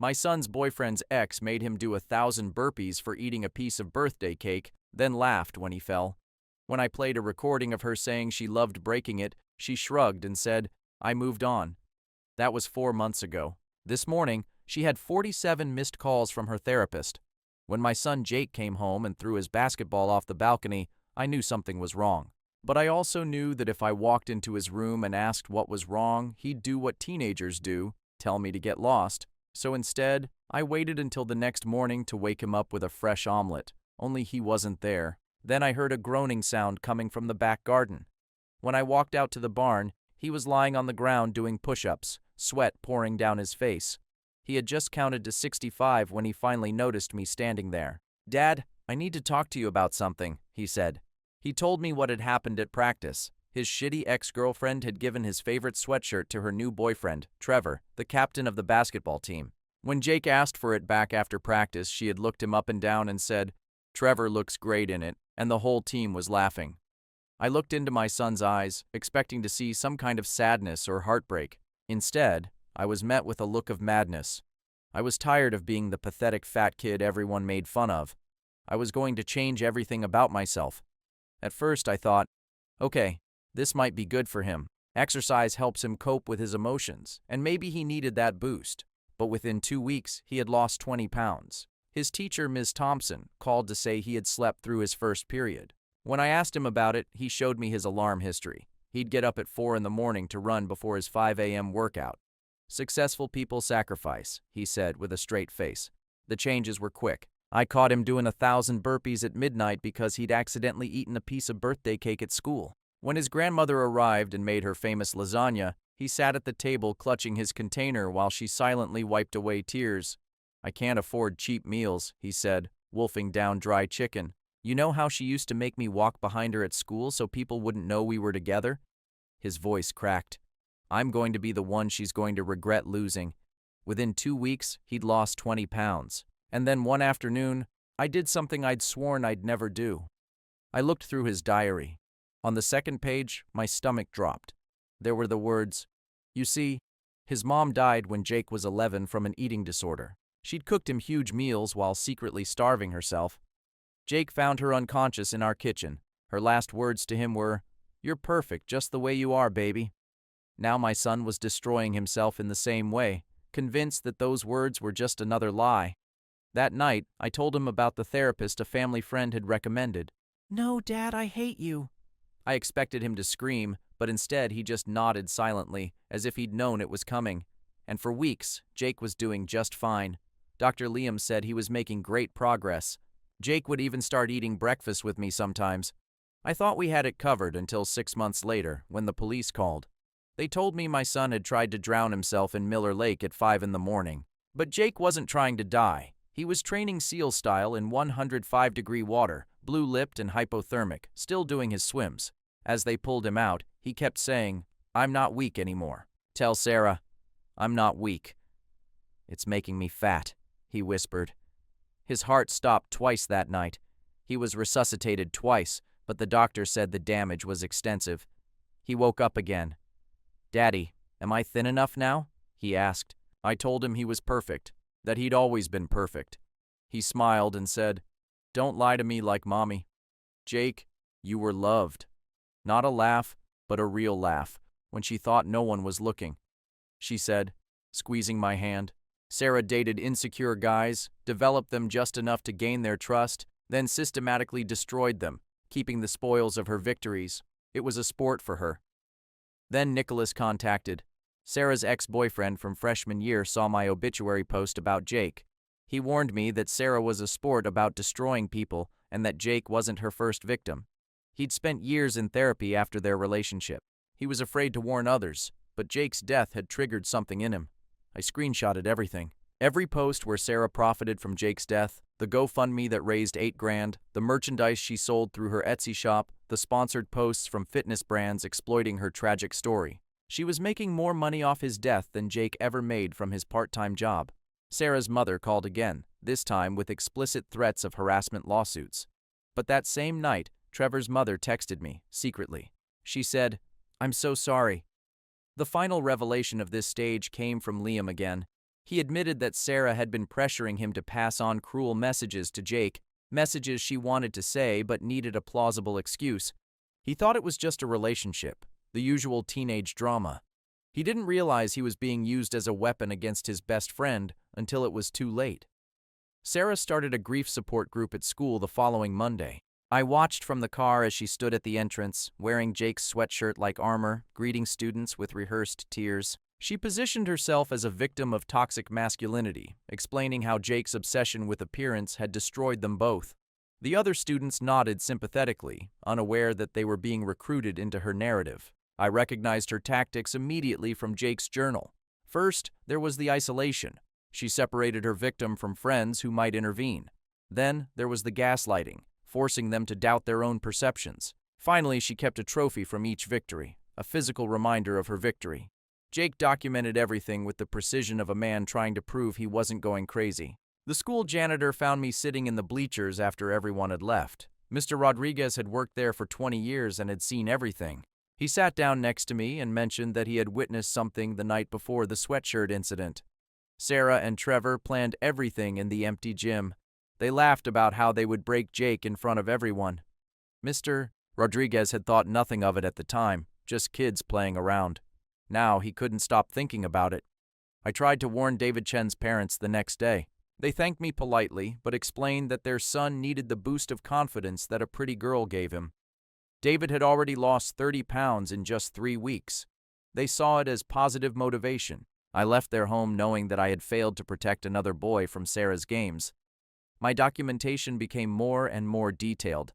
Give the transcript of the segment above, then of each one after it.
My son's boyfriend's ex made him do 1,000 burpees for eating a piece of birthday cake, then laughed when he fell. When I played a recording of her saying she loved breaking it, she shrugged and said, "I moved on." That was 4 months ago. This morning, she had 47 missed calls from her therapist. When my son Jake came home and threw his basketball off the balcony, I knew something was wrong. But I also knew that if I walked into his room and asked what was wrong, he'd do what teenagers do, tell me to get lost. So instead, I waited until the next morning to wake him up with a fresh omelet, only he wasn't there. Then I heard a groaning sound coming from the back garden. When I walked out to the barn, he was lying on the ground doing push-ups, sweat pouring down his face. He had just counted to 65 when he finally noticed me standing there. "Dad, I need to talk to you about something," he said. He told me what had happened at practice. His shitty ex-girlfriend had given his favorite sweatshirt to her new boyfriend, Trevor, the captain of the basketball team. When Jake asked for it back after practice, she had looked him up and down and said, "Trevor looks great in it," and the whole team was laughing. I looked into my son's eyes, expecting to see some kind of sadness or heartbreak. Instead, I was met with a look of madness. I was tired of being the pathetic fat kid everyone made fun of. I was going to change everything about myself. At first I thought, okay, this might be good for him. Exercise helps him cope with his emotions, and maybe he needed that boost. But within 2 weeks, he had lost 20 pounds. His teacher, Ms. Thompson, called to say he had slept through his first period. When I asked him about it, he showed me his alarm history. He'd get up at 4 in the morning to run before his 5 a.m. workout. "Successful people sacrifice," he said with a straight face. The changes were quick. I caught him doing 1,000 burpees at midnight because he'd accidentally eaten a piece of birthday cake at school. When his grandmother arrived and made her famous lasagna, he sat at the table clutching his container while she silently wiped away tears. "I can't afford cheap meals," he said, wolfing down dry chicken. "You know how she used to make me walk behind her at school so people wouldn't know we were together?" His voice cracked. "I'm going to be the one she's going to regret losing." Within 2 weeks, he'd lost 20 pounds. And then one afternoon, I did something I'd sworn I'd never do. I looked through his diary. On the second page, my stomach dropped. There were the words, "You see, his mom died when Jake was 11 from an eating disorder. She'd cooked him huge meals while secretly starving herself. Jake found her unconscious in our kitchen. Her last words to him were, 'You're perfect just the way you are, baby.' Now my son was destroying himself in the same way, convinced that those words were just another lie. That night, I told him about the therapist a family friend had recommended. "No, Dad, I hate you." I expected him to scream, but instead he just nodded silently, as if he'd known it was coming. And for weeks, Jake was doing just fine. Dr. Liam said he was making great progress. Jake would even start eating breakfast with me sometimes. I thought we had it covered until 6 months later, when the police called. They told me my son had tried to drown himself in Miller Lake at 5 in the morning. But Jake wasn't trying to die. He was training SEAL style in 105-degree water, blue-lipped and hypothermic, still doing his swims. As they pulled him out, he kept saying, "I'm not weak anymore. Tell Sarah, I'm not weak." "It's making me fat," he whispered. His heart stopped twice that night. He was resuscitated twice, but the doctor said the damage was extensive. He woke up again. "Daddy, am I thin enough now?" he asked. I told him he was perfect, that he'd always been perfect. He smiled and said, "Don't lie to me like Mommy. Jake, you were loved." Not a laugh, but a real laugh, when she thought no one was looking. She said, squeezing my hand, "Sarah dated insecure guys, developed them just enough to gain their trust, then systematically destroyed them, keeping the spoils of her victories. It was a sport for her." Then Nicholas contacted. Sarah's ex-boyfriend from freshman year saw my obituary post about Jake. He warned me that Sarah was a sport about destroying people and that Jake wasn't her first victim. He'd spent years in therapy after their relationship. He was afraid to warn others, but Jake's death had triggered something in him. I screenshotted everything. Every post where Sarah profited from Jake's death, the GoFundMe that raised $8,000, the merchandise she sold through her Etsy shop, the sponsored posts from fitness brands exploiting her tragic story. She was making more money off his death than Jake ever made from his part-time job. Sarah's mother called again, this time with explicit threats of harassment lawsuits. But that same night, Trevor's mother texted me, secretly. She said, "I'm so sorry." The final revelation of this stage came from Liam again. He admitted that Sarah had been pressuring him to pass on cruel messages to Jake, messages she wanted to say but needed a plausible excuse. He thought it was just a relationship, the usual teenage drama. He didn't realize he was being used as a weapon against his best friend until it was too late. Sarah started a grief support group at school the following Monday. I watched from the car as she stood at the entrance, wearing Jake's sweatshirt like armor, greeting students with rehearsed tears. She positioned herself as a victim of toxic masculinity, explaining how Jake's obsession with appearance had destroyed them both. The other students nodded sympathetically, unaware that they were being recruited into her narrative. I recognized her tactics immediately from Jake's journal. First, there was the isolation. She separated her victim from friends who might intervene. Then, there was the gaslighting, forcing them to doubt their own perceptions. Finally, she kept a trophy from each victory, a physical reminder of her victory. Jake documented everything with the precision of a man trying to prove he wasn't going crazy. The school janitor found me sitting in the bleachers after everyone had left. Mr. Rodriguez had worked there for 20 years and had seen everything. He sat down next to me and mentioned that he had witnessed something the night before the sweatshirt incident. Sarah and Trevor planned everything in the empty gym. They laughed about how they would break Jake in front of everyone. Mr. Rodriguez had thought nothing of it at the time, just kids playing around. Now he couldn't stop thinking about it. I tried to warn David Chen's parents the next day. They thanked me politely, but explained that their son needed the boost of confidence that a pretty girl gave him. David had already lost 30 pounds in just 3 weeks. They saw it as positive motivation. I left their home knowing that I had failed to protect another boy from Sarah's games. My documentation became more and more detailed.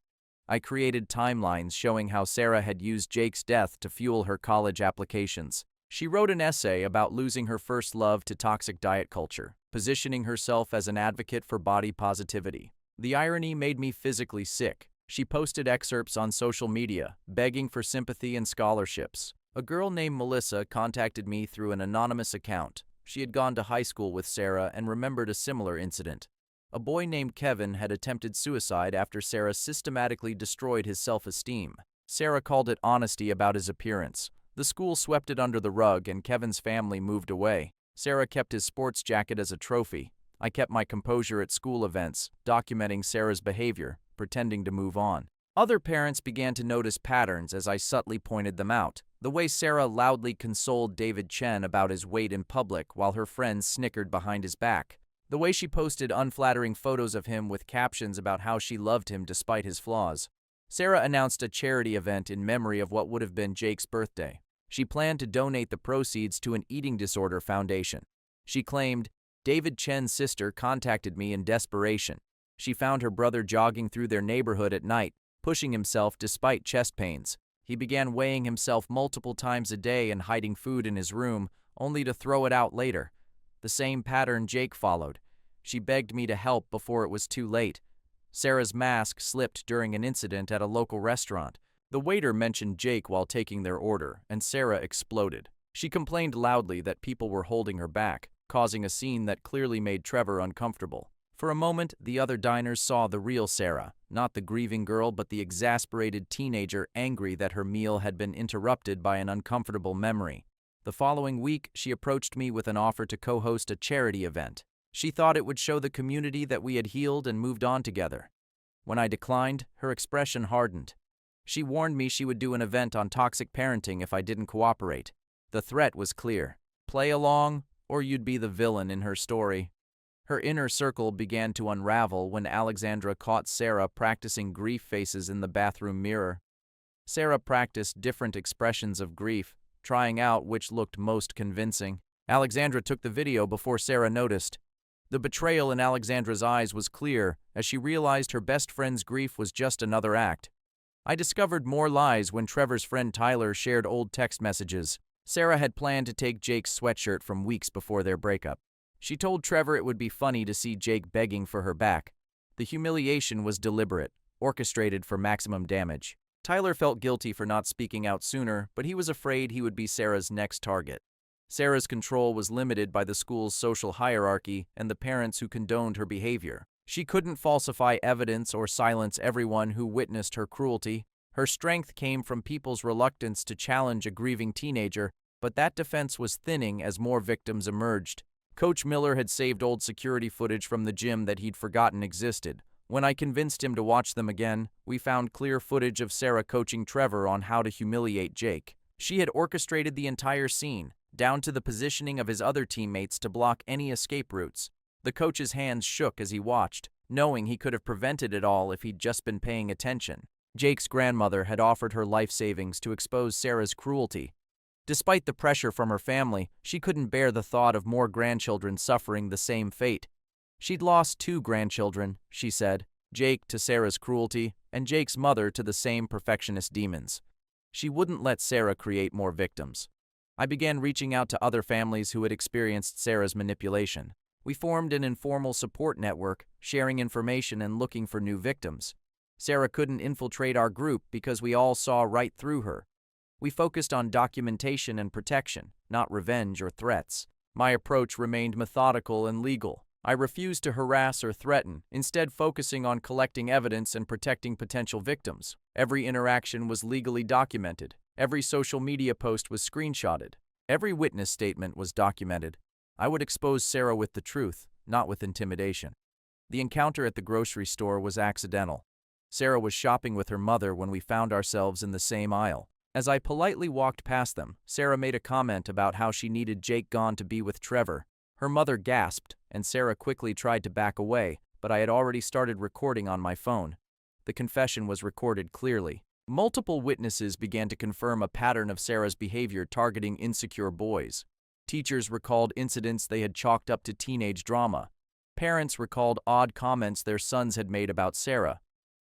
I created timelines showing how Sarah had used Jake's death to fuel her college applications. She wrote an essay about losing her first love to toxic diet culture, positioning herself as an advocate for body positivity. The irony made me physically sick. She posted excerpts on social media, begging for sympathy and scholarships. A girl named Melissa contacted me through an anonymous account. She had gone to high school with Sarah and remembered a similar incident. A boy named Kevin had attempted suicide after Sarah systematically destroyed his self-esteem. Sarah called it honesty about his appearance. The school swept it under the rug and Kevin's family moved away. Sarah kept his sports jacket as a trophy. I kept my composure at school events, documenting Sarah's behavior, pretending to move on. Other parents began to notice patterns as I subtly pointed them out. The way Sarah loudly consoled David Chen about his weight in public while her friends snickered behind his back. The way she posted unflattering photos of him with captions about how she loved him despite his flaws. Sarah announced a charity event in memory of what would have been Jake's birthday. She planned to donate the proceeds to an eating disorder foundation. She claimed, David Chen's sister contacted me in desperation. She found her brother jogging through their neighborhood at night, pushing himself despite chest pains. He began weighing himself multiple times a day and hiding food in his room, only to throw it out later. The same pattern Jake followed. She begged me to help before it was too late. Sarah's mask slipped during an incident at a local restaurant. The waiter mentioned Jake while taking their order, and Sarah exploded. She complained loudly that people were holding her back, causing a scene that clearly made Trevor uncomfortable. For a moment, the other diners saw the real Sarah, not the grieving girl but the exasperated teenager angry that her meal had been interrupted by an uncomfortable memory. The following week, she approached me with an offer to co-host a charity event. She thought it would show the community that we had healed and moved on together. When I declined, her expression hardened. She warned me she would do an event on toxic parenting if I didn't cooperate. The threat was clear. Play along, or you'd be the villain in her story. Her inner circle began to unravel when Alexandra caught Sarah practicing grief faces in the bathroom mirror. Sarah practiced different expressions of grief, trying out which looked most convincing. Alexandra took the video before Sarah noticed. The betrayal in Alexandra's eyes was clear as she realized her best friend's grief was just another act. I discovered more lies when Trevor's friend Tyler shared old text messages. Sarah had planned to take Jake's sweatshirt from weeks before their breakup. She told Trevor it would be funny to see Jake begging for her back. The humiliation was deliberate, orchestrated for maximum damage. Tyler felt guilty for not speaking out sooner, but he was afraid he would be Sarah's next target. Sarah's control was limited by the school's social hierarchy and the parents who condoned her behavior. She couldn't falsify evidence or silence everyone who witnessed her cruelty. Her strength came from people's reluctance to challenge a grieving teenager, but that defense was thinning as more victims emerged. Coach Miller had saved old security footage from the gym that he'd forgotten existed. When I convinced him to watch them again, we found clear footage of Sarah coaching Trevor on how to humiliate Jake. She had orchestrated the entire scene, down to the positioning of his other teammates to block any escape routes. The coach's hands shook as he watched, knowing he could have prevented it all if he'd just been paying attention. Jake's grandmother had offered her life savings to expose Sarah's cruelty. Despite the pressure from her family, she couldn't bear the thought of more grandchildren suffering the same fate. She'd lost 2 grandchildren, she said, Jake to Sarah's cruelty, and Jake's mother to the same perfectionist demons. She wouldn't let Sarah create more victims. I began reaching out to other families who had experienced Sarah's manipulation. We formed an informal support network, sharing information and looking for new victims. Sarah couldn't infiltrate our group because we all saw right through her. We focused on documentation and protection, not revenge or threats. My approach remained methodical and legal. I refused to harass or threaten, instead focusing on collecting evidence and protecting potential victims. Every interaction was legally documented. Every social media post was screenshotted. Every witness statement was documented. I would expose Sarah with the truth, not with intimidation. The encounter at the grocery store was accidental. Sarah was shopping with her mother when we found ourselves in the same aisle. As I politely walked past them, Sarah made a comment about how she needed Jake gone to be with Trevor. Her mother gasped, and Sarah quickly tried to back away, but I had already started recording on my phone. The confession was recorded clearly. Multiple witnesses began to confirm a pattern of Sarah's behavior targeting insecure boys. Teachers recalled incidents they had chalked up to teenage drama. Parents recalled odd comments their sons had made about Sarah.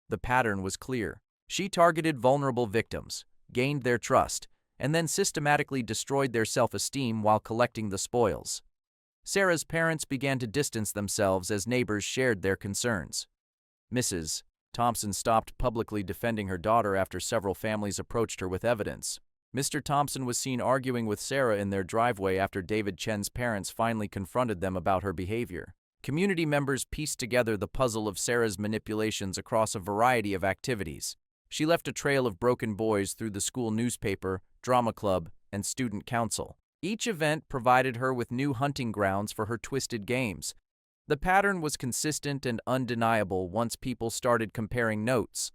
The pattern was clear. She targeted vulnerable victims, gained their trust, and then systematically destroyed their self-esteem while collecting the spoils. Sarah's parents began to distance themselves as neighbors shared their concerns. Mrs. Thompson stopped publicly defending her daughter after several families approached her with evidence. Mr. Thompson was seen arguing with Sarah in their driveway after David Chen's parents finally confronted them about her behavior. Community members pieced together the puzzle of Sarah's manipulations across a variety of activities. She left a trail of broken boys through the school newspaper, drama club, and student council. Each event provided her with new hunting grounds for her twisted games. The pattern was consistent and undeniable once people started comparing notes.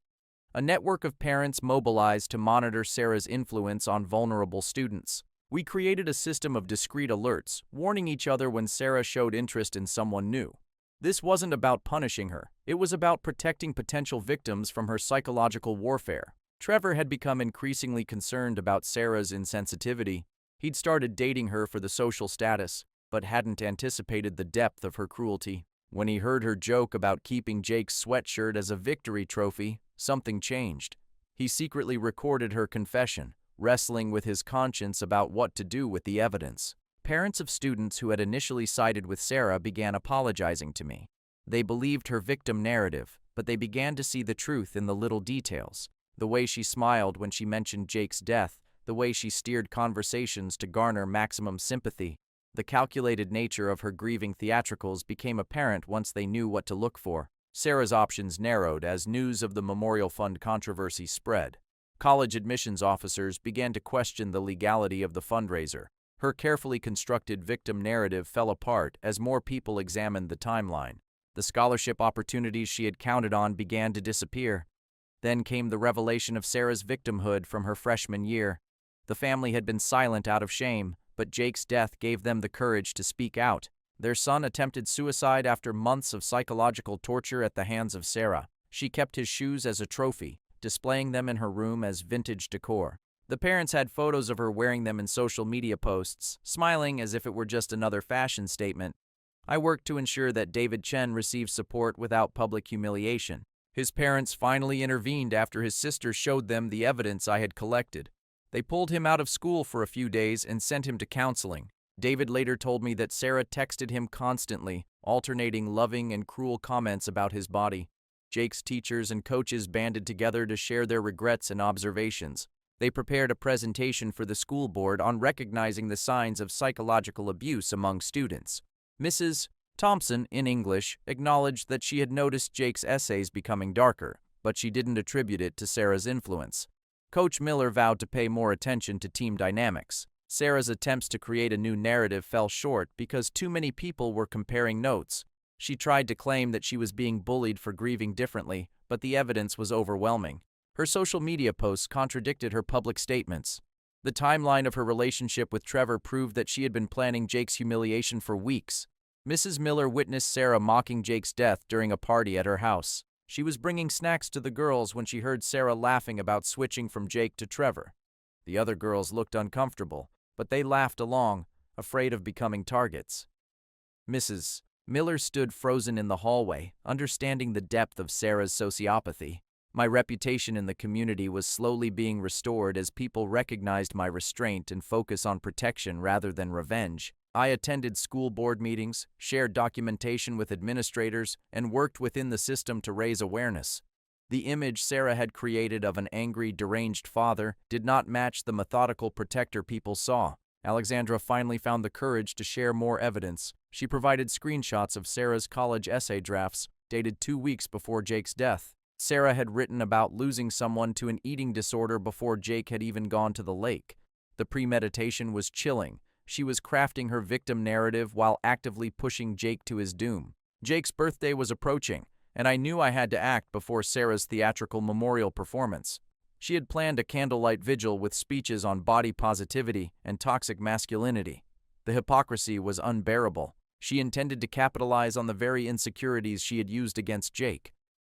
A network of parents mobilized to monitor Sarah's influence on vulnerable students. We created a system of discreet alerts, warning each other when Sarah showed interest in someone new. This wasn't about punishing her. It was about protecting potential victims from her psychological warfare. Trevor had become increasingly concerned about Sarah's insensitivity. He'd started dating her for the social status, but hadn't anticipated the depth of her cruelty. When he heard her joke about keeping Jake's sweatshirt as a victory trophy, something changed. He secretly recorded her confession, wrestling with his conscience about what to do with the evidence. Parents of students who had initially sided with Sarah began apologizing to me. They believed her victim narrative, but they began to see the truth in the little details. The way she smiled when she mentioned Jake's death, the way she steered conversations to garner maximum sympathy. The calculated nature of her grieving theatricals became apparent once they knew what to look for. Sarah's options narrowed as news of the Memorial Fund controversy spread. College admissions officers began to question the legality of the fundraiser. Her carefully constructed victim narrative fell apart as more people examined the timeline. The scholarship opportunities she had counted on began to disappear. Then came the revelation of Sarah's victimhood from her freshman year. The family had been silent out of shame, but Jake's death gave them the courage to speak out. Their son attempted suicide after months of psychological torture at the hands of Sarah. She kept his shoes as a trophy, displaying them in her room as vintage decor. The parents had photos of her wearing them in social media posts, smiling as if it were just another fashion statement. I worked to ensure that David Chen received support without public humiliation. His parents finally intervened after his sister showed them the evidence I had collected. They pulled him out of school for a few days and sent him to counseling. David later told me that Sarah texted him constantly, alternating loving and cruel comments about his body. Jake's teachers and coaches banded together to share their regrets and observations. They prepared a presentation for the school board on recognizing the signs of psychological abuse among students. Mrs. Thompson, in English, acknowledged that she had noticed Jake's essays becoming darker, but she didn't attribute it to Sarah's influence. Coach Miller vowed to pay more attention to team dynamics. Sarah's attempts to create a new narrative fell short because too many people were comparing notes. She tried to claim that she was being bullied for grieving differently, but the evidence was overwhelming. Her social media posts contradicted her public statements. The timeline of her relationship with Trevor proved that she had been planning Jake's humiliation for weeks. Mrs. Miller witnessed Sarah mocking Jake's death during a party at her house. She was bringing snacks to the girls when she heard Sarah laughing about switching from Jake to Trevor. The other girls looked uncomfortable, but they laughed along, afraid of becoming targets. Mrs. Miller stood frozen in the hallway, understanding the depth of Sarah's sociopathy. My reputation in the community was slowly being restored as people recognized my restraint and focus on protection rather than revenge. I attended school board meetings, shared documentation with administrators, and worked within the system to raise awareness. The image Sarah had created of an angry, deranged father did not match the methodical protector people saw. Alexandra finally found the courage to share more evidence. She provided screenshots of Sarah's college essay drafts, dated 2 weeks before Jake's death. Sarah had written about losing someone to an eating disorder before Jake had even gone to the lake. The premeditation was chilling. She was crafting her victim narrative while actively pushing Jake to his doom. Jake's birthday was approaching, and I knew I had to act before Sarah's theatrical memorial performance. She had planned a candlelight vigil with speeches on body positivity and toxic masculinity. The hypocrisy was unbearable. She intended to capitalize on the very insecurities she had used against Jake.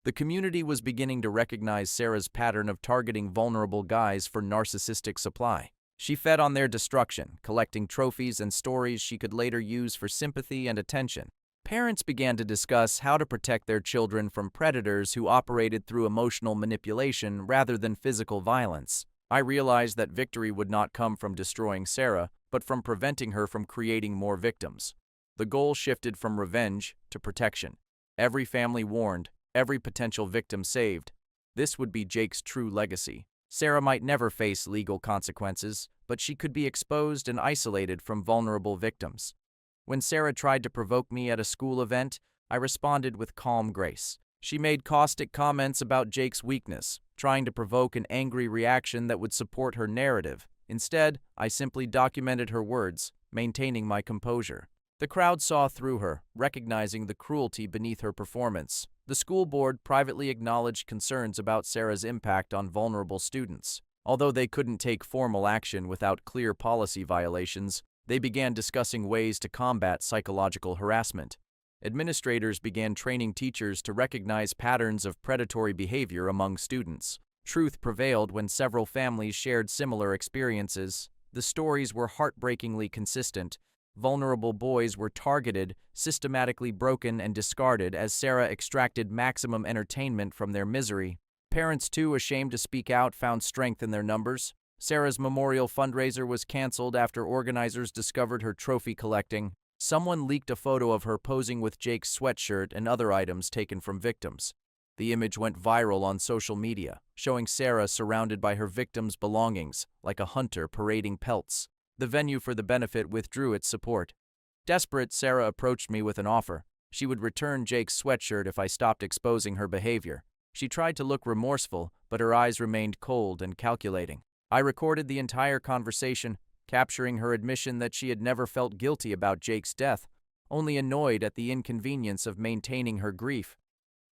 The community was beginning to recognize Sarah's pattern of targeting vulnerable guys for narcissistic supply. She fed on their destruction, collecting trophies and stories she could later use for sympathy and attention. Parents began to discuss how to protect their children from predators who operated through emotional manipulation rather than physical violence. I realized that victory would not come from destroying Sarah, but from preventing her from creating more victims. The goal shifted from revenge to protection. Every family warned, every potential victim saved. This would be Jake's true legacy. Sarah might never face legal consequences, but she could be exposed and isolated from vulnerable victims. When Sarah tried to provoke me at a school event, I responded with calm grace. She made caustic comments about Jake's weakness, trying to provoke an angry reaction that would support her narrative. Instead, I simply documented her words, maintaining my composure. The crowd saw through her, recognizing the cruelty beneath her performance. The school board privately acknowledged concerns about Sarah's impact on vulnerable students. Although they couldn't take formal action without clear policy violations, they began discussing ways to combat psychological harassment. Administrators began training teachers to recognize patterns of predatory behavior among students. Truth prevailed when several families shared similar experiences. The stories were heartbreakingly consistent. Vulnerable boys were targeted, systematically broken and discarded as Sarah extracted maximum entertainment from their misery. Parents, too ashamed to speak out, found strength in their numbers. Sarah's memorial fundraiser was canceled after organizers discovered her trophy collecting. Someone leaked a photo of her posing with Jake's sweatshirt and other items taken from victims. The image went viral on social media, showing Sarah surrounded by her victims' belongings, like a hunter parading pelts. The venue for the benefit withdrew its support. Desperate, Sarah approached me with an offer. She would return Jake's sweatshirt if I stopped exposing her behavior. She tried to look remorseful, but her eyes remained cold and calculating. I recorded the entire conversation, capturing her admission that she had never felt guilty about Jake's death, only annoyed at the inconvenience of maintaining her grief.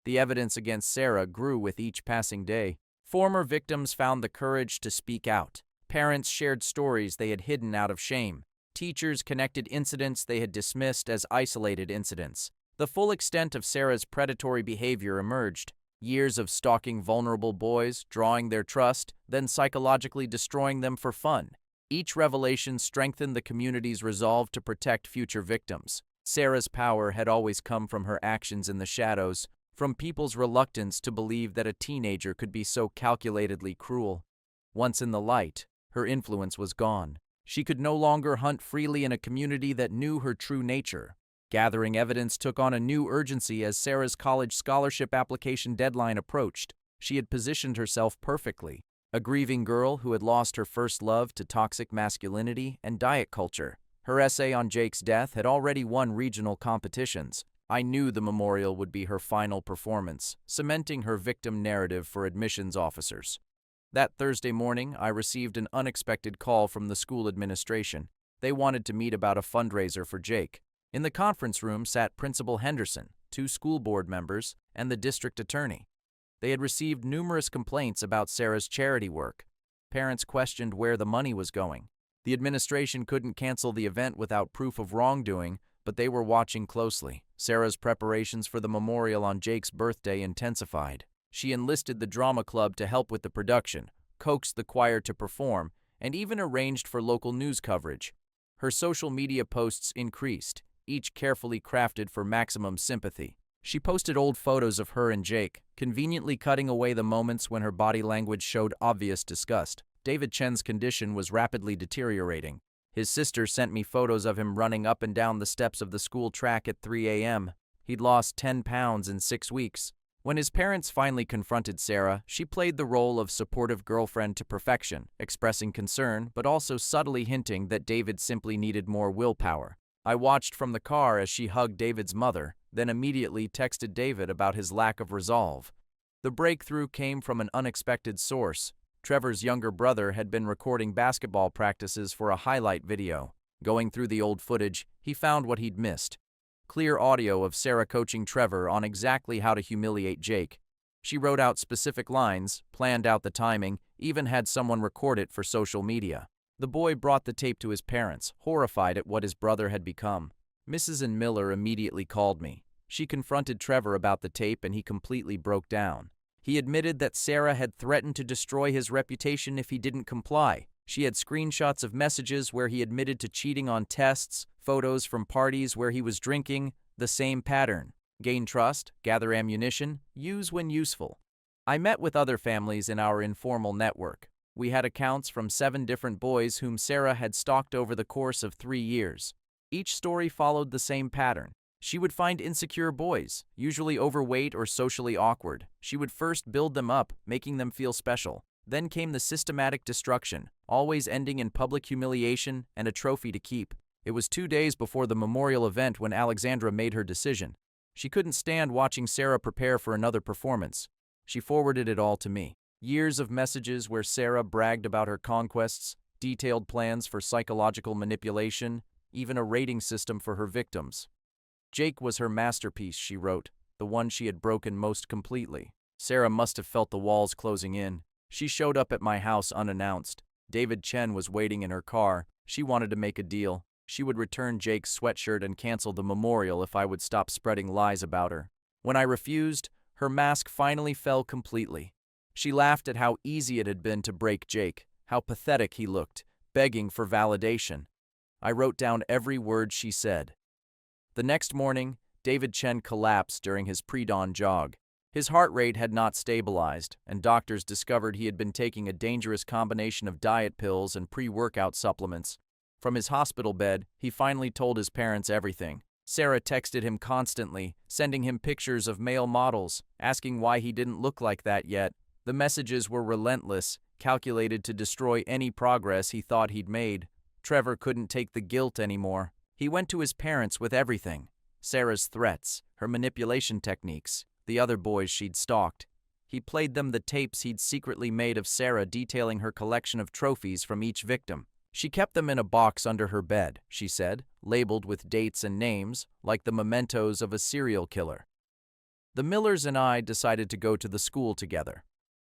The evidence against Sarah grew with each passing day. Former victims found the courage to speak out. Parents shared stories they had hidden out of shame. Teachers connected incidents they had dismissed as isolated incidents. The full extent of Sarah's predatory behavior emerged. Years of stalking vulnerable boys, drawing their trust, then psychologically destroying them for fun. Each revelation strengthened the community's resolve to protect future victims. Sarah's power had always come from her actions in the shadows, from people's reluctance to believe that a teenager could be so calculatedly cruel. Once in the light, her influence was gone. She could no longer hunt freely in a community that knew her true nature. Gathering evidence took on a new urgency as Sarah's college scholarship application deadline approached. She had positioned herself perfectly. A grieving girl who had lost her first love to toxic masculinity and diet culture. Her essay on Jake's death had already won regional competitions. I knew the memorial would be her final performance, cementing her victim narrative for admissions officers. That Thursday morning, I received an unexpected call from the school administration. They wanted to meet about a fundraiser for Jake. In the conference room sat Principal Henderson, 2 school board members, and the district attorney. They had received numerous complaints about Sarah's charity work. Parents questioned where the money was going. The administration couldn't cancel the event without proof of wrongdoing, but they were watching closely. Sarah's preparations for the memorial on Jake's birthday intensified. She enlisted the drama club to help with the production, coaxed the choir to perform, and even arranged for local news coverage. Her social media posts increased, each carefully crafted for maximum sympathy. She posted old photos of her and Jake, conveniently cutting away the moments when her body language showed obvious disgust. David Chen's condition was rapidly deteriorating. His sister sent me photos of him running up and down the steps of the school track at 3 a.m. He'd lost 10 pounds in 6 weeks. When his parents finally confronted Sarah, she played the role of supportive girlfriend to perfection, expressing concern but also subtly hinting that David simply needed more willpower. I watched from the car as she hugged David's mother, then immediately texted David about his lack of resolve. The breakthrough came from an unexpected source. Trevor's younger brother had been recording basketball practices for a highlight video. Going through the old footage, he found what he'd missed. Clear audio of Sarah coaching Trevor on exactly how to humiliate Jake. She wrote out specific lines, planned out the timing, even had someone record it for social media. The boy brought the tape to his parents, horrified at what his brother had become. Mrs. Miller immediately called me. She confronted Trevor about the tape and he completely broke down. He admitted that Sarah had threatened to destroy his reputation if he didn't comply. She had screenshots of messages where he admitted to cheating on tests, photos from parties where he was drinking, the same pattern. Gain trust, gather ammunition, use when useful. I met with other families in our informal network. We had accounts from 7 different boys whom Sarah had stalked over the course of 3 years. Each story followed the same pattern. She would find insecure boys, usually overweight or socially awkward. She would first build them up, making them feel special. Then came the systematic destruction, always ending in public humiliation and a trophy to keep. It was 2 days before the memorial event when Alexandra made her decision. She couldn't stand watching Sarah prepare for another performance. She forwarded it all to me. Years of messages where Sarah bragged about her conquests, detailed plans for psychological manipulation, even a rating system for her victims. Jake was her masterpiece, she wrote, the one she had broken most completely. Sarah must have felt the walls closing in. She showed up at my house unannounced. David Chen was waiting in her car. She wanted to make a deal. She would return Jake's sweatshirt and cancel the memorial if I would stop spreading lies about her. When I refused, her mask finally fell completely. She laughed at how easy it had been to break Jake, how pathetic he looked, begging for validation. I wrote down every word she said. The next morning, David Chen collapsed during his pre-dawn jog. His heart rate had not stabilized, and doctors discovered he had been taking a dangerous combination of diet pills and pre-workout supplements. From his hospital bed, he finally told his parents everything. Sarah texted him constantly, sending him pictures of male models, asking why he didn't look like that yet. The messages were relentless, calculated to destroy any progress he thought he'd made. Trevor couldn't take the guilt anymore. He went to his parents with everything. Sarah's threats, her manipulation techniques, the other boys she'd stalked. He played them the tapes he'd secretly made of Sarah detailing her collection of trophies from each victim. She kept them in a box under her bed, she said, labeled with dates and names, like the mementos of a serial killer. The Millers and I decided to go to the school together.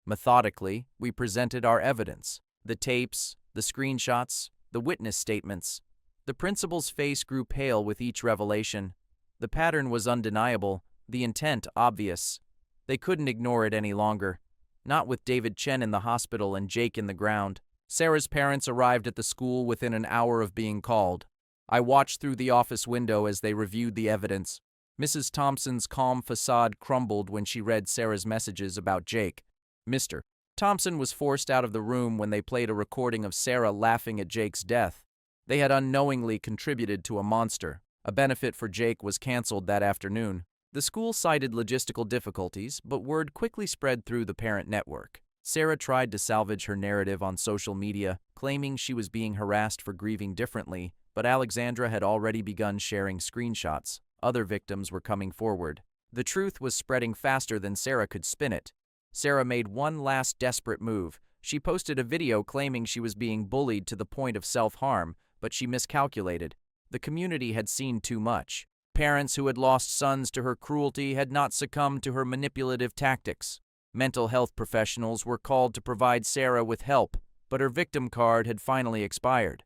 Methodically, we presented our evidence, the tapes, the screenshots, the witness statements. The principal's face grew pale with each revelation. The pattern was undeniable, the intent obvious. They couldn't ignore it any longer. Not with David Chen in the hospital and Jake in the ground. Sarah's parents arrived at the school within an hour of being called. I watched through the office window as they reviewed the evidence. Mrs. Thompson's calm facade crumbled when she read Sarah's messages about Jake. Mr. Thompson was forced out of the room when they played a recording of Sarah laughing at Jake's death. They had unknowingly contributed to a monster. A benefit for Jake was canceled that afternoon. The school cited logistical difficulties, but word quickly spread through the parent network. Sarah tried to salvage her narrative on social media, claiming she was being harassed for grieving differently, but Alexandra had already begun sharing screenshots. Other victims were coming forward. The truth was spreading faster than Sarah could spin it. Sarah made one last desperate move. She posted a video claiming she was being bullied to the point of self-harm, but she miscalculated. The community had seen too much. Parents who had lost sons to her cruelty had not succumbed to her manipulative tactics. Mental health professionals were called to provide Sarah with help, but her victim card had finally expired.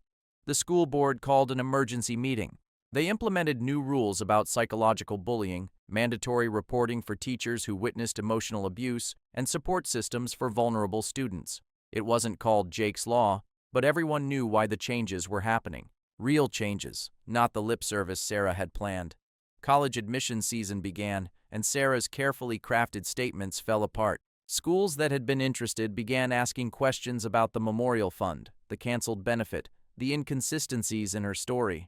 The school board called an emergency meeting. They implemented new rules about psychological bullying, mandatory reporting for teachers who witnessed emotional abuse, and support systems for vulnerable students. It wasn't called Jake's Law, but everyone knew why the changes were happening. Real changes, not the lip service Sarah had planned. College admission season began, and Sarah's carefully crafted statements fell apart. Schools that had been interested began asking questions about the memorial fund, the canceled benefit, the inconsistencies in her story.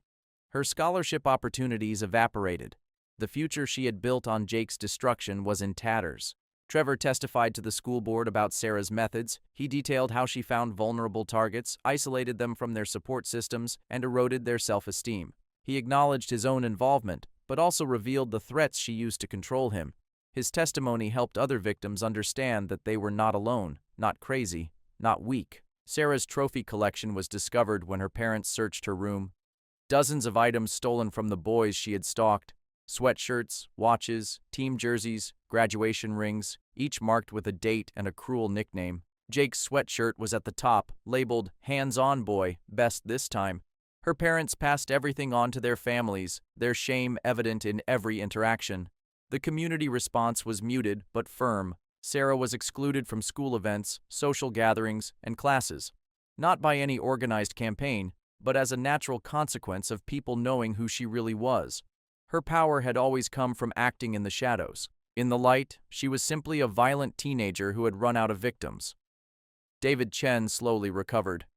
Her scholarship opportunities evaporated. The future she had built on Jake's destruction was in tatters. Trevor testified to the school board about Sarah's methods. He detailed how she found vulnerable targets, isolated them from their support systems, and eroded their self-esteem. He acknowledged his own involvement, but also revealed the threats she used to control him. His testimony helped other victims understand that they were not alone, not crazy, not weak. Sarah's trophy collection was discovered when her parents searched her room. Dozens of items stolen from the boys she had stalked. Sweatshirts, watches, team jerseys, graduation rings, each marked with a date and a cruel nickname. Jake's sweatshirt was at the top, labeled "Hands-on Boy, Best This Time." Her parents passed everything on to their families, their shame evident in every interaction. The community response was muted but firm. Sarah was excluded from school events, social gatherings, and classes. Not by any organized campaign, but as a natural consequence of people knowing who she really was. Her power had always come from acting in the shadows. In the light, she was simply a violent teenager who had run out of victims. David Chen slowly recovered.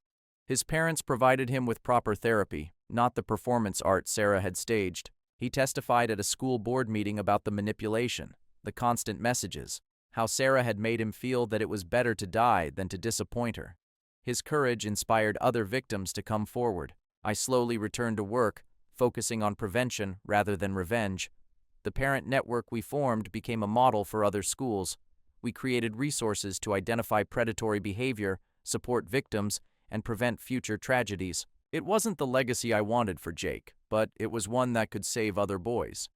His parents provided him with proper therapy, not the performance art Sarah had staged. He testified at a school board meeting about the manipulation, the constant messages, how Sarah had made him feel that it was better to die than to disappoint her. His courage inspired other victims to come forward. I slowly returned to work, focusing on prevention rather than revenge. The parent network we formed became a model for other schools. We created resources to identify predatory behavior, support victims, and prevent future tragedies. It wasn't the legacy I wanted for Jake, but it was one that could save other boys.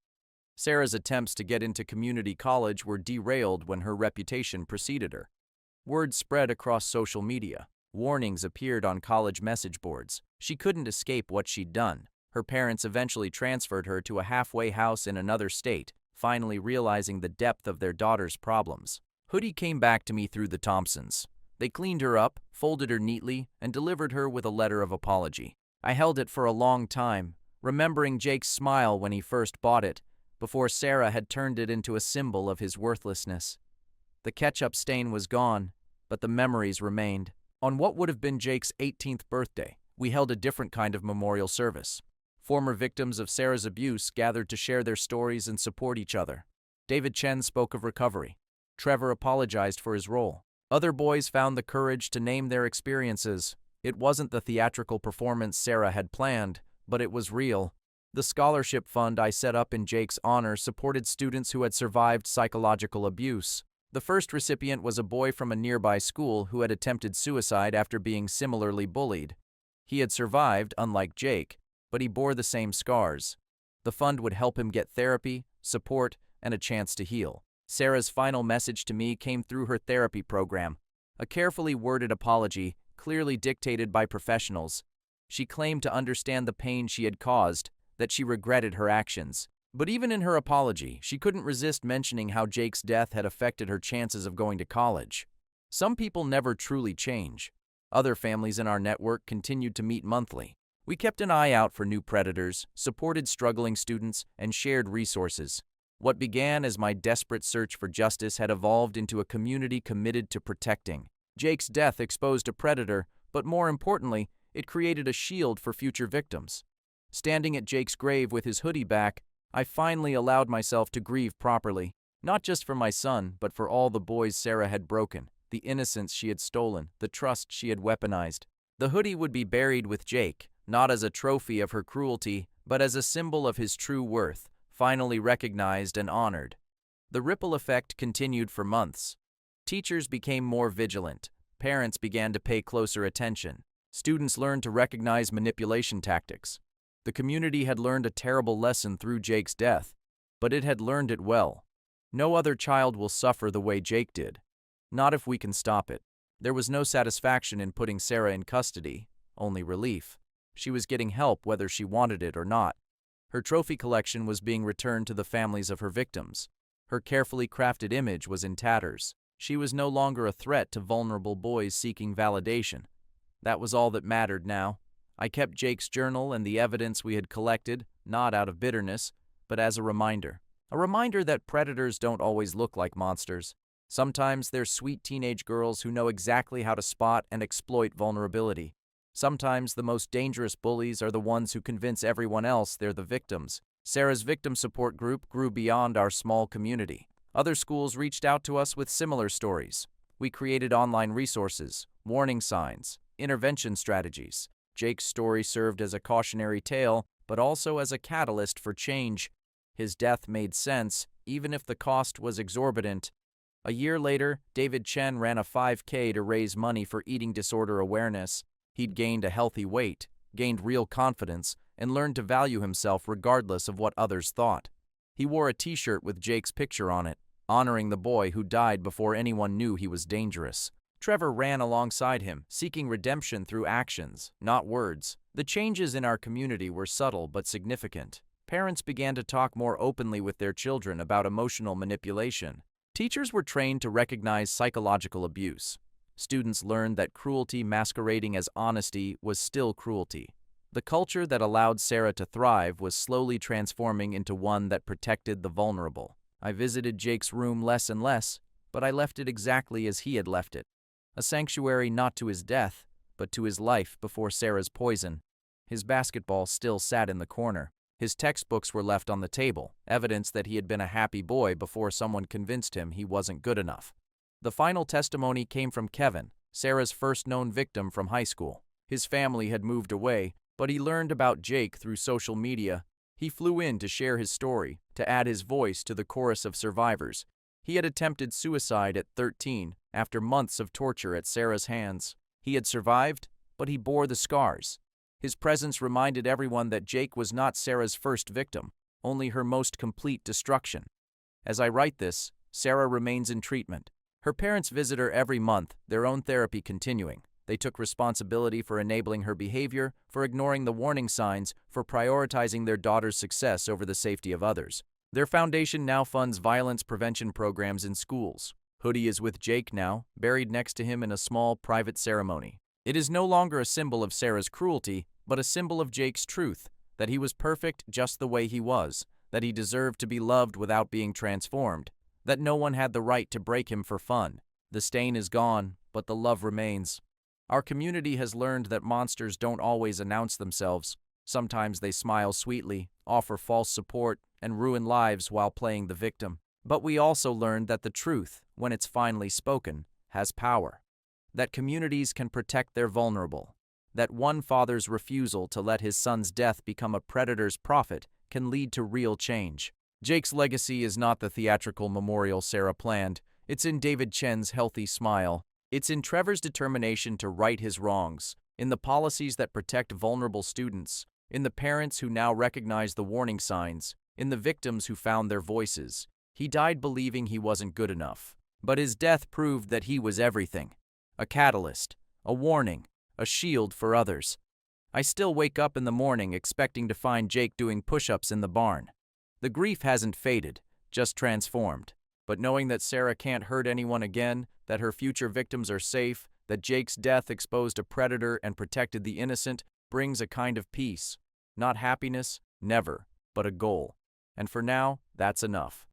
Sarah's attempts to get into community college were derailed when her reputation preceded her. Word spread across social media. Warnings appeared on college message boards. She couldn't escape what she'd done. Her parents eventually transferred her to a halfway house in another state, finally realizing the depth of their daughter's problems. Hoodie came back to me through the Thompsons. They cleaned her up, folded her neatly, and delivered her with a letter of apology. I held it for a long time, remembering Jake's smile when he first bought it, before Sarah had turned it into a symbol of his worthlessness. The ketchup stain was gone, but the memories remained. On what would have been Jake's 18th birthday, we held a different kind of memorial service. Former victims of Sarah's abuse gathered to share their stories and support each other. David Chen spoke of recovery. Trevor apologized for his role. Other boys found the courage to name their experiences. It wasn't the theatrical performance Sarah had planned, but it was real. The scholarship fund I set up in Jake's honor supported students who had survived psychological abuse. The first recipient was a boy from a nearby school who had attempted suicide after being similarly bullied. He had survived, unlike Jake, but he bore the same scars. The fund would help him get therapy, support, and a chance to heal. Sarah's final message to me came through her therapy program, a carefully worded apology, clearly dictated by professionals. She claimed to understand the pain she had caused, that she regretted her actions. But even in her apology, she couldn't resist mentioning how Jake's death had affected her chances of going to college. Some people never truly change. Other families in our network continued to meet monthly. We kept an eye out for new predators, supported struggling students, and shared resources. What began as my desperate search for justice had evolved into a community committed to protecting. Jake's death exposed a predator, but more importantly, it created a shield for future victims. Standing at Jake's grave with his hoodie back, I finally allowed myself to grieve properly, not just for my son, but for all the boys Sarah had broken, the innocence she had stolen, the trust she had weaponized. The hoodie would be buried with Jake, not as a trophy of her cruelty, but as a symbol of his true worth, finally recognized and honored. The ripple effect continued for months. Teachers became more vigilant. Parents began to pay closer attention. Students learned to recognize manipulation tactics. The community had learned a terrible lesson through Jake's death, but it had learned it well. No other child will suffer the way Jake did. Not if we can stop it. There was no satisfaction in putting Sarah in custody, only relief. She was getting help whether she wanted it or not. Her trophy collection was being returned to the families of her victims. Her carefully crafted image was in tatters. She was no longer a threat to vulnerable boys seeking validation. That was all that mattered now. I kept Jake's journal and the evidence we had collected, not out of bitterness, but as a reminder. A reminder that predators don't always look like monsters. Sometimes they're sweet teenage girls who know exactly how to spot and exploit vulnerability. Sometimes the most dangerous bullies are the ones who convince everyone else they're the victims. Sarah's victim support group grew beyond our small community. Other schools reached out to us with similar stories. We created online resources, warning signs, intervention strategies. Jake's story served as a cautionary tale, but also as a catalyst for change. His death made sense, even if the cost was exorbitant. A year later, David Chen ran a 5K to raise money for eating disorder awareness. He'd gained a healthy weight, gained real confidence, and learned to value himself regardless of what others thought. He wore a t-shirt with Jake's picture on it, honoring the boy who died before anyone knew he was dangerous. Trevor ran alongside him, seeking redemption through actions, not words. The changes in our community were subtle but significant. Parents began to talk more openly with their children about emotional manipulation. Teachers were trained to recognize psychological abuse. Students learned that cruelty masquerading as honesty was still cruelty. The culture that allowed Sarah to thrive was slowly transforming into one that protected the vulnerable. I visited Jake's room less and less, but I left it exactly as he had left it. A sanctuary not to his death, but to his life before Sarah's poison. His basketball still sat in the corner. His textbooks were left on the table, evidence that he had been a happy boy before someone convinced him he wasn't good enough. The final testimony came from Kevin, Sarah's first known victim from high school. His family had moved away, but he learned about Jake through social media. He flew in to share his story, to add his voice to the chorus of survivors. He had attempted suicide at 13 after months of torture at Sarah's hands. He had survived, but he bore the scars. His presence reminded everyone that Jake was not Sarah's first victim, only her most complete destruction. As I write this, Sarah remains in treatment. Her parents visit her every month, their own therapy continuing. They took responsibility for enabling her behavior, for ignoring the warning signs, for prioritizing their daughter's success over the safety of others. Their foundation now funds violence prevention programs in schools. Hoodie is with Jake now, buried next to him in a small, private ceremony. It is no longer a symbol of Sarah's cruelty, but a symbol of Jake's truth, that he was perfect just the way he was, that he deserved to be loved without being transformed, that no one had the right to break him for fun. The stain is gone, but the love remains. Our community has learned that monsters don't always announce themselves. Sometimes they smile sweetly, offer false support, and ruin lives while playing the victim. But we also learned that the truth, when it's finally spoken, has power. That communities can protect their vulnerable. That one father's refusal to let his son's death become a predator's profit can lead to real change. Jake's legacy is not the theatrical memorial Sarah planned. It's in David Chen's healthy smile. It's in Trevor's determination to right his wrongs, in the policies that protect vulnerable students, in the parents who now recognize the warning signs, in the victims who found their voices. He died believing he wasn't good enough, but his death proved that he was everything. A catalyst, a warning, a shield for others. I still wake up in the morning expecting to find Jake doing push-ups in the barn. The grief hasn't faded, just transformed. But knowing that Sarah can't hurt anyone again, that her future victims are safe, that Jake's death exposed a predator and protected the innocent, brings a kind of peace. Not happiness, never, but a goal. And for now, that's enough.